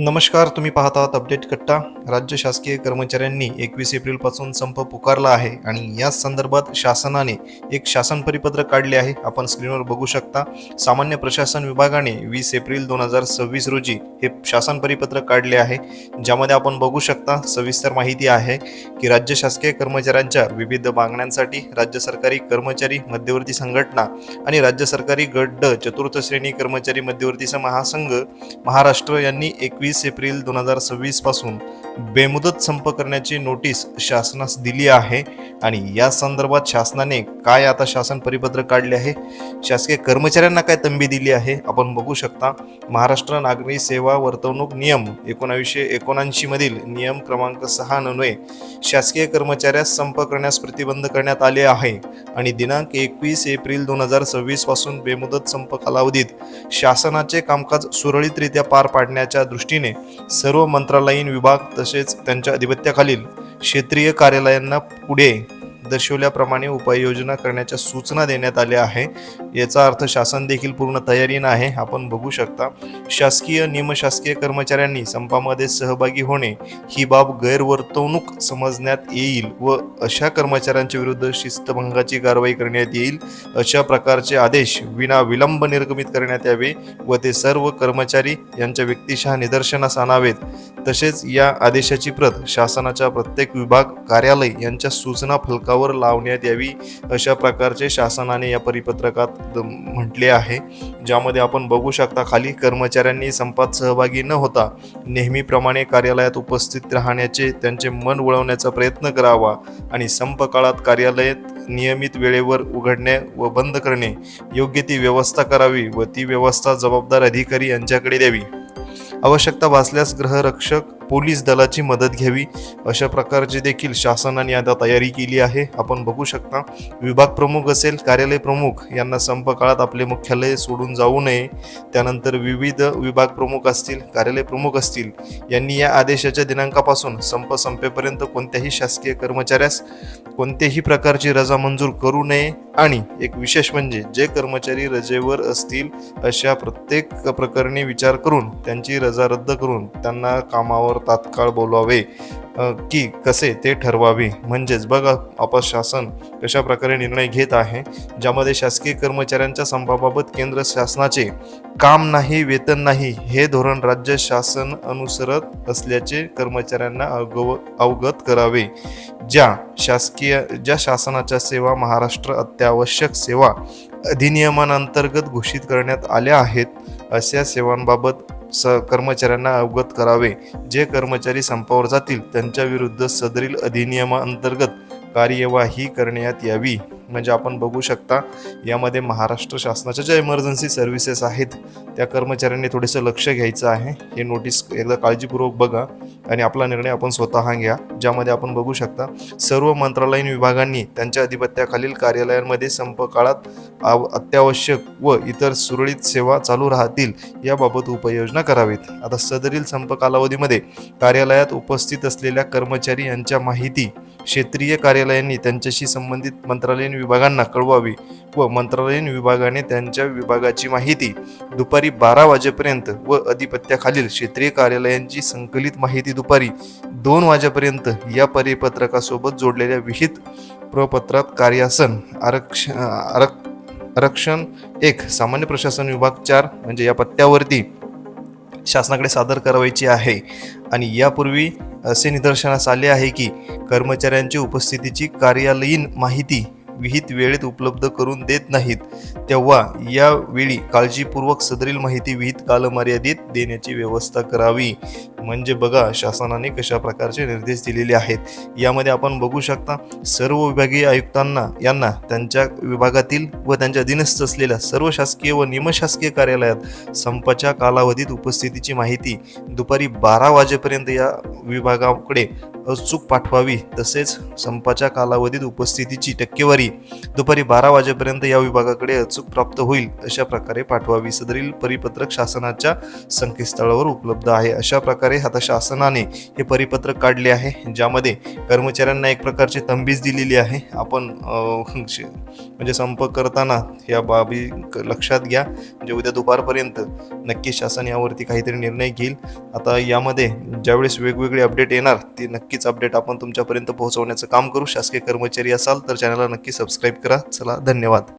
नमस्कार. तुम्ही पाहत आहात अपडेट कट्टा. राज्य शासकीय कर्मचाऱ्यांनी 21 एप्रिलपासून संप पुकारला आहे आणि याच संदर्भात शासनाने एक शासन परिपत्रक काढले आहे. आपण स्क्रीनवर बघू शकता. सामान्य प्रशासन विभागाने 20 एप्रिल 2026 रोजी हे शासन परिपत्रक काढले आहे, ज्यामध्ये आपण बघू शकता सविस्तर माहिती आहे की राज्य शासकीय कर्मचाऱ्यांच्या विविध मागण्यांसाठी राज्य सरकारी कर्मचारी मध्यवर्ती संघटना आणि राज्य सरकारी गट ड चतुर्थ श्रेणी कर्मचारी मध्यवर्ती महासंघ महाराष्ट्र यांनी 21 एप्रिल 2026 पासून बेमुदत संप करण्याची नोटीस शासनास दिली आहे. आणि या संदर्भात शासनाने काय आता शासन परिपत्रक काढले आहे, शासकीय कर्मचाऱ्यांना काय तंबी दिली आहे, आपण बघू शकता. महाराष्ट्र नागरी सेवा वर्तवणूक नियम 1979 मधील नियम क्रमांक 6 अन्वये शासकीय कर्मचाऱ्यास संप करण्यास प्रतिबंध करण्यात आले आहे आणि दिनांक 21 एप्रिल 2026 पासून बेमुदत संप कालावधीत शासनाचे कामकाज सुरळीतरित्या पार पाडण्याच्या दृष्टीने सर्व मंत्रालयीन विभाग तसेच त्यांच्या अधिपत्याखालील क्षेत्रीय कार्यालयांना पुढे दर्शवल्याप्रमाणे उपाययोजना करण्याच्या सूचना देण्यात आल्या आहे. याचा अर्थ शासन देखील पूर्ण तयारीनं आहे. आपण बघू शकता, शासकीय निमशासकीय कर्मचाऱ्यांनी संपामध्ये सहभागी होणे ही बाब गैरवर्तवणूक समजण्यात येईल व अशा कर्मचाऱ्यांच्या विरुद्ध शिस्तभंगाची कारवाई करण्यात येईल. अशा प्रकारचे आदेश विना विलंब निर्गमित करण्यात यावे व ते सर्व कर्मचारी यांच्या व्यक्तिशः निदर्शनास आणावेत. तसेच या आदेशाची प्रत शासनाच्या प्रत्येक विभाग कार्यालय यांच्या सूचना फलकावर लावण्यात यावी, अशा प्रकारचे शासनाने या परिपत्रकात म्हटले आहे. ज्यामध्ये आपण बघू शकता, खाली कर्मचाऱ्यांनी संपात सहभागी न होता नेहमीप्रमाणे कार्यालयात उपस्थित राहण्याचे त्यांचे मन वळवण्याचा प्रयत्न करावा आणि संप काळात कार्यालयात नियमित वेळेवर उघडणे व बंद करणे योग्य ती व्यवस्था करावी व ती व्यवस्था जबाबदार अधिकारी यांच्याकडे द्यावी. आवश्यकता भासल्यास गृहरक्षक पोलीस दलाची मदत घ्यावी, अशा प्रकारची देखील शासनाने आता तयारी केली आहे. आपण बघू शकता, विभाग प्रमुख असेल, कार्यालय प्रमुख यांना संप काळात आपले मुख्यालय सोडून जाऊ नये. त्यानंतर विविध विभाग प्रमुख असतील, कार्यालय प्रमुख असतील, यांनी या आदेशाच्या दिनांकापासून संप संपेपर्यंत कोणत्याही शासकीय कर्मचाऱ्यास कोणत्याही प्रकारची रजा मंजूर करू नये. आणि एक विशेष म्हणजे जे कर्मचारी रजेवर असतील अशा प्रत्येक प्रकरणी विचार करून त्यांची रजा रद्द करून त्यांना कामावर तात्काळ बोलवावे की कसे ते ठरवावे. म्हणजेच बघा, आपण शासन कशा प्रकारे निर्णय घेत आहे, ज्यामध्ये शासकीय कर्मचाऱ्यांच्या संपाबाबत केंद्र शासनाचे काम नाही वेतन नाही हे धोरण राज्य शासन अनुसरत असल्याचे कर्मचाऱ्यांना अवगत करावे. ज्या शासनाच्या सेवा महाराष्ट्र अत्यावश्यक सेवा अधिनियमांतर्गत घोषित करण्यात आल्या आहेत अशा सेवांबाबत कर्मचाऱ्यांना अवगत करावे. जे कर्मचारी संपावर जातील त्यांच्या विरुद्ध सदरील अधिनियमांतर्गत कार्यवाही करण्यात यावी. म्हणजे आपण बघू शकता, यामध्ये महाराष्ट्र शासनाच्या ज्या इमर्जन्सी सर्व्हिसेस आहेत त्या कर्मचाऱ्यांनी थोडंसं लक्ष घ्यायचं आहे. हे नोटीस एकदा काळजीपूर्वक बघा आणि आपला निर्णय आपण स्वतः घ्या. ज्यामध्ये आपण बघू शकता, सर्व मंत्रालयीन विभागांनी त्यांच्या अधिपत्याखालील कार्यालयांमध्ये संप काळात अत्यावश्यक व इतर सुरळीत सेवा चालू राहतील याबाबत उपाययोजना करावीत. आता सदरील संप कालावधीमध्ये कार्यालयात उपस्थित असलेल्या कर्मचारी यांच्या माहिती क्षेत्रीय कार्यालयांनी त्यांच्याशी संबंधित मंत्रालयीन विभागांना कळवावी व मंत्रालयीन विभागाने त्यांच्या विभागाची माहिती दुपारी 12 वाजेपर्यंत व अधिपत्याखालील क्षेत्रीय कार्यालयांची संकलित माहिती दुपारी 2 वाजेपर्यंत या परिपत्रकासोबत जोडलेल्या विहित प्रपत्रात कार्यासन आरक्षण 1 सामान्य प्रशासन विभाग 4 म्हणजे या पत्त्यावरती शासनाकडे सादर करायची आहे. आणि यापूर्वी असे निदर्शनास आले आहे की कर्मचाऱ्यांची उपस्थितीची कार्यालयीन माहिती विहित वेळेत उपलब्ध करून देत नाहीत, तेव्हा यावेळी काळजीपूर्वक सदरील माहिती विहित कालमर्यादेत देण्याची व्यवस्था करावी. म्हणजे बघा, शासनाने कशा प्रकारचे निर्देश दिलेले आहेत. यामध्ये आपण बघू शकता, सर्व विभागीय आयुक्तांना यांना त्यांच्या विभागातील व त्यांच्या अधीनस्थ असलेल्या सर्व शासकीय व निमशासकीय कार्यालयात संपाच्या कालावधीत उपस्थितीची माहिती दुपारी 12 वाजेपर्यंत या विभागाकडे अचूक पाठवावी. तसेच संपाच्या कालावधीत उपस्थितीची टक्केवारी दुपारी 12 वाजेपर्यंत या विभागाकडे अचूक प्राप्त होईल अशा प्रकारे पाठवावी. सदरील परिपत्रक शासनाच्या संकेतस्थळावर उपलब्ध आहे. अशा प्रकारे आता शासनाने हे परिपत्रक काढले आहे, ज्यामध्ये कर्मचाऱ्यांना एक प्रकारची तंबीज दिलेली आहे. आपण म्हणजे संप करताना या बाबी लक्षात घ्या. म्हणजे उद्या दुपारपर्यंत नक्की शासन यावरती काहीतरी निर्णय घेईल. आता यामध्ये ज्यावेळेस वेगवेगळे अपडेट येणार ते नक्कीच अपडेट आपण तुमच्यापर्यंत पोहोचवण्याचं काम करू. शासकीय कर्मचारी असाल तर चॅनलला नक्की सबस्क्राईब करा. चला, धन्यवाद.